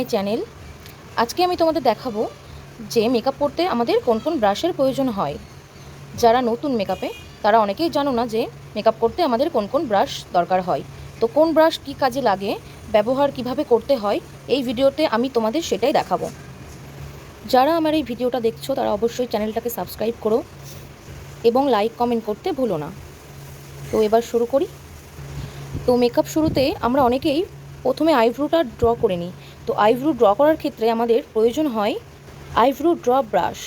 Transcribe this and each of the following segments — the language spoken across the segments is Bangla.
My channel. আজকে আমি তোমাদের দেখাবো যে মেকআপ করতে আমাদের কোন কোন ব্রাশের প্রয়োজন হয়। যারা নতুন মেকআপে তারা অনেকেই জানো না যে মেকআপ করতে আমাদের কোন কোন ব্রাশ দরকার হয়। তো কোন ব্রাশ কী কাজে লাগে, ব্যবহার কিভাবে করতে হয়, এই ভিডিওতে আমি তোমাদের সেটাই দেখাবো। যারা আমার এই ভিডিওটা দেখছো তারা অবশ্যই চ্যানেলটাকে সাবস্ক্রাইব করো এবং লাইক কমেন্ট করতে ভুলো না। তো এবার শুরু করি। তো মেকআপ শুরুতে আমরা অনেকেই প্রথমে আইব্রোটা ড্র করে নিই। তো আইব্রো ড্র করার ক্ষেত্রে আমাদের প্রয়োজন হয় আইব্রো ড্র ব্রাশ।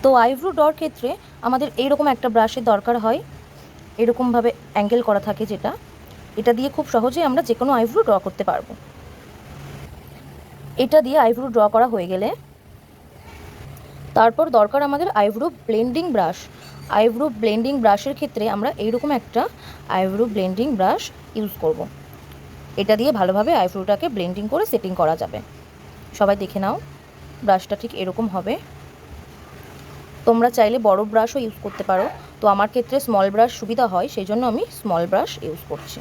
তো আইব্রো ড্রর ক্ষেত্রে আমাদের এইরকম একটা ব্রাশের দরকার হয়, এরকমভাবে অ্যাঙ্গেল করা থাকে যেটা, এটা দিয়ে খুব সহজেই আমরা যে কোনো আইব্রো ড্র করতে পারবো। এটা দিয়ে আইব্রো ড্র করা হয়ে গেলে তারপর দরকার আমাদের eyebrow blending brush. Eyebrow blending ব্রাশের ক্ষেত্রে আমরা এইরকম একটা আইব্রো ব্লেন্ডিং ব্রাশ ইউজ করব। এটা দিয়ে ভালোভাবে আইব্রোটাকে ব্লেন্ডিং করে সেটিং করা যাবে। সবাই দেখে নাও, ব্রাশটা ঠিক এরকম হবে। তোমরা চাইলে বড় ব্রাশও ইউজ করতে পারো, তো আমার ক্ষেত্রে স্মল ব্রাশ সুবিধা হয়, সেই জন্য আমি স্মল ব্রাশ ইউজ করছি।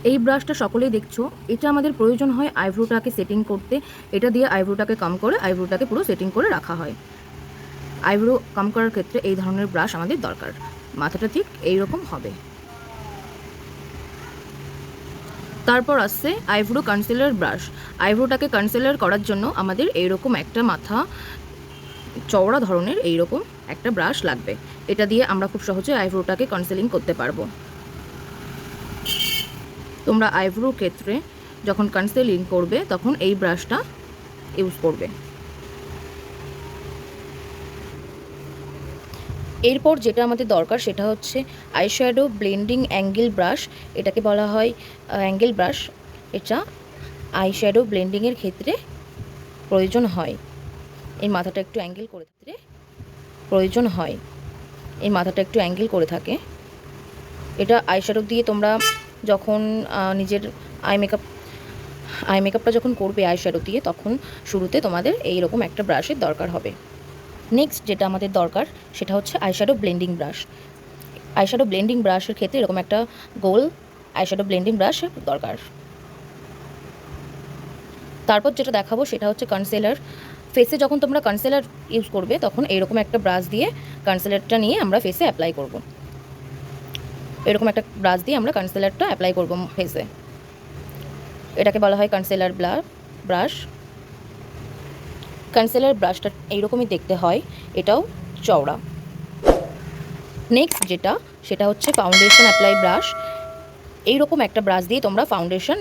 এই ব্রাশটা সকলেই দেখছো, এটা আমাদের প্রয়োজন হয় আইব্রোটাকে সেটিং করতে। এটা দিয়ে আইব্রোটাকে কাম করে আইব্রোটাকে পুরো সেটিং করে রাখা হয়। আইব্রো কাম করার ক্ষেত্রে এই ধরনের ব্রাশ আমাদের দরকার। মাথাটা ঠিক এইরকম হবে। তারপর আসছে আইব্রো কনসিলার ব্রাশ। আইব্রোটাকে কনসিলার করার জন্য আমাদের এইরকম একটা মাথা চওড়া ধরনের এইরকম একটা ব্রাশ লাগবে। এটা দিয়ে আমরা খুব সহজে আইব্রোটাকে কনসিলিং করতে পারবো। তোমরা আইব্রোর ক্ষেত্রে যখন কনসিলিং করবে তখন এই ব্রাশটা ইউজ করবে। এরপর যেটা আমাদের দরকার সেটা হচ্ছে আইশ্যাডো ব্লেন্ডিং অ্যাঙ্গেল ব্রাশ। এটাকে বলা হয় অ্যাঙ্গেল ব্রাশ। এটা আইশ্যাডো ব্লেন্ডিংয়ের ক্ষেত্রে প্রয়োজন হয়। এই মাথাটা একটু অ্যাঙ্গেল করে থাকতে প্রয়োজন হয়। এই মাথাটা একটু অ্যাঙ্গেল করে থাকে। এটা আইশ্যাডো দিয়ে তোমরা যখন নিজের আই মেকআপটা যখন করবে আইশ্যাডো দিয়ে, তখন শুরুতে তোমাদের এইরকম একটা ব্রাশের দরকার হবে। নেক্সট যেটা আমাদের দরকার সেটা হচ্ছে eyeshadow blending brush. Eyeshadow blending ব্রাশের ক্ষেত্রে এরকম একটা গোল আইশ্যাডো ব্লেন্ডিং ব্রাশ দরকার। তারপর যেটা দেখাবো সেটা হচ্ছে কনসিলার। ফেসে যখন তোমরা কনসিলার ইউজ করবে তখন এরকম একটা ব্রাশ দিয়ে কনসিলারটা নিয়ে আমরা ফেসে অ্যাপ্লাই করব। এরকম একটা ব্রাশ দিয়ে আমরা কনসিলারটা অ্যাপ্লাই করব ফেসে। এটাকে বলা হয় কনসিলার ব্রাশ। কনসিলার ব্রাশটা এইরকমই দেখতে হয়, এটাও চওড়া। নেক্সট যেটা সেটা হচ্ছে ফাউন্ডেশন অ্যাপ্লাই ব্রাশ। এইরকম একটা ব্রাশ দিয়ে তোমরা ফাউন্ডেশন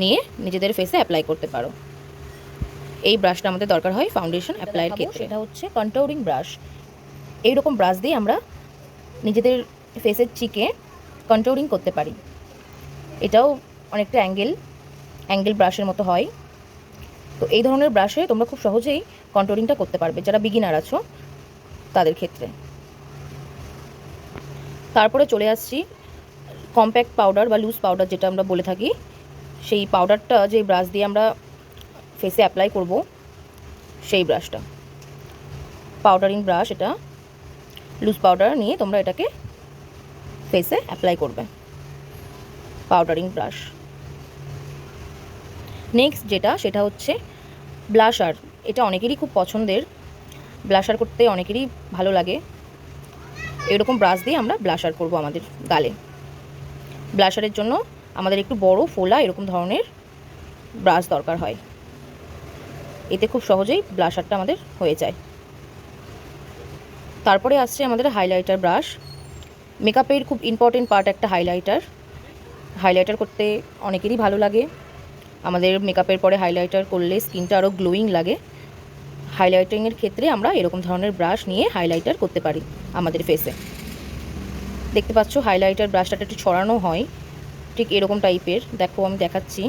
নিয়ে নিজেদের ফেসে অ্যাপ্লাই করতে পারো। এই ব্রাশটা আমাদের দরকার হয় ফাউন্ডেশন অ্যাপ্লাইয়ের ক্ষেত্রে। এটা হচ্ছে কন্ট্যুরিং ব্রাশ। এইরকম ব্রাশ দিয়ে আমরা নিজেদের ফেসের চিকে কন্ট্যুরিং করতে পারি। এটাও অনেকটা অ্যাঙ্গেল ব্রাশের মতো হয়। তো এই ধরনের ব্রাশে তোমরা খুব সহজেই কন্ট্যুরিংটা করতে পারবে যারা বিগিনার আছো তাদের ক্ষেত্রে। তারপরে চলে আসছি কম্প্যাক্ট পাউডার বা লুজ পাউডার যেটা আমরা বলে থাকি। সেই পাউডারটা যে ব্রাশ দিয়ে আমরা ফেসে অ্যাপ্লাই করব, সেই ব্রাশটা পাউডারিং ব্রাশ। এটা লুজ পাউডার নিয়ে তোমরা এটাকে ফেসে অ্যাপ্লাই করবে, পাউডারিং ব্রাশ। নেক্সট যেটা সেটা হচ্ছে ব্লাশার। এটা অনেকেরই খুব পছন্দের, ব্লাশার করতে অনেকেরই ভালো লাগে। এরকম ব্রাশ দিয়ে আমরা ব্লাশার করব আমাদের গালে। ব্লাশারের জন্য আমাদের একটু বড় ফোলা এরকম ধরনের ব্রাশ দরকার হয়। এতে খুব সহজেই ব্লাশারটা আমাদের হয়ে যায়। তারপরে আসছে আমাদের হাইলাইটার ব্রাশ। মেকআপের খুব ইম্পর্টেন্ট পার্ট একটা হাইলাইটার করতে অনেকেরই ভালো লাগে। আমাদের মেকআপের পরে হাইলাইটার করলে স্কিনটা আরও গ্লোয়িং লাগে। হাইলাইটিংয়ের ক্ষেত্রে আমরা এরকম ধরনের ব্রাশ নিয়ে হাইলাইটার করতে পারি আমাদের ফেসে। দেখতে পাচ্ছ হাইলাইটার ব্রাশটা একটু ছড়ানো হয়, ঠিক এরকম টাইপের। দেখো আমি দেখাচ্ছি,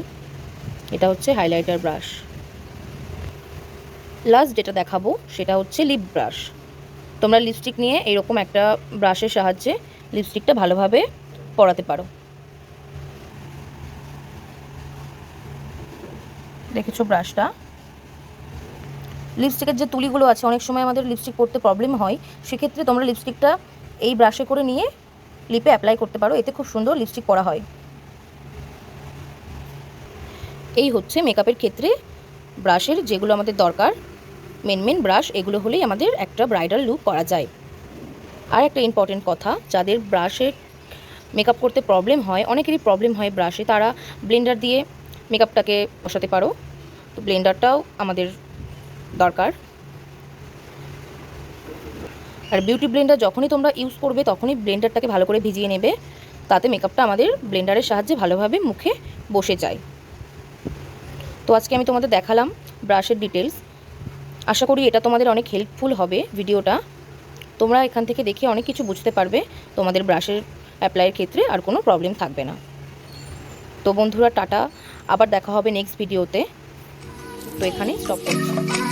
এটা হচ্ছে হাইলাইটার ব্রাশ। লাস্ট যেটা দেখাবো সেটা হচ্ছে লিপ ব্রাশ। তোমরা লিপস্টিক নিয়ে এরকম একটা ব্রাশের সাহায্যে লিপস্টিকটা ভালোভাবে পরাতে পারো। দেখেছো ব্রাশটা? লিপস্টিকের যে তুলিগুলো আছে, অনেক সময় আমাদের লিপস্টিক পরতে প্রবলেম হয়, সেক্ষেত্রে তোমরা লিপস্টিকটা এই ব্রাশে করে নিয়ে লিপে অ্যাপ্লাই করতে পারো। এতে খুব সুন্দর লিপস্টিক পরা হয়। এই হচ্ছে মেকআপের ক্ষেত্রে ব্রাশের যেগুলো আমাদের দরকার, মেন ব্রাশ, এগুলো হলেই আমাদের একটা ব্রাইডাল লুক করা যায়। আর একটা ইম্পর্টেন্ট কথা, যাদের ব্রাশে মেকআপ করতে প্রবলেম হয়, অনেকেরই প্রবলেম হয় ব্রাশে, তারা ব্লেন্ডার দিয়ে মেকআপটাকে বসাতে পারো। তো ব্লেন্ডারটাও আমাদের দরকার। আর বিউটি ব্লেন্ডার যখনই তোমরা ইউজ করবে তখনই ব্লেন্ডারটাকে ভালো করে ভিজিয়ে নেবে, তাতে মেকআপটা আমাদের ব্লেন্ডারের সাহায্যে ভালোভাবে মুখে বসে যায়। তো আজকে আমি তোমাদের দেখালাম ব্রাশের ডিটেলস। আশা করি এটা তোমাদের অনেক হেল্পফুল হবে ভিডিওটা। তোমরা এখান থেকে দেখে অনেক কিছু বুঝতে পারবে, তোমাদের ব্রাশের অ্যাপ্লাইয়ের ক্ষেত্রে আর কোনো প্রবলেম থাকবে না। তো বন্ধুরা, টাটা, আবার দেখা হবে নেক্সট ভিডিওতে। তো এখানে স্টপ করছি।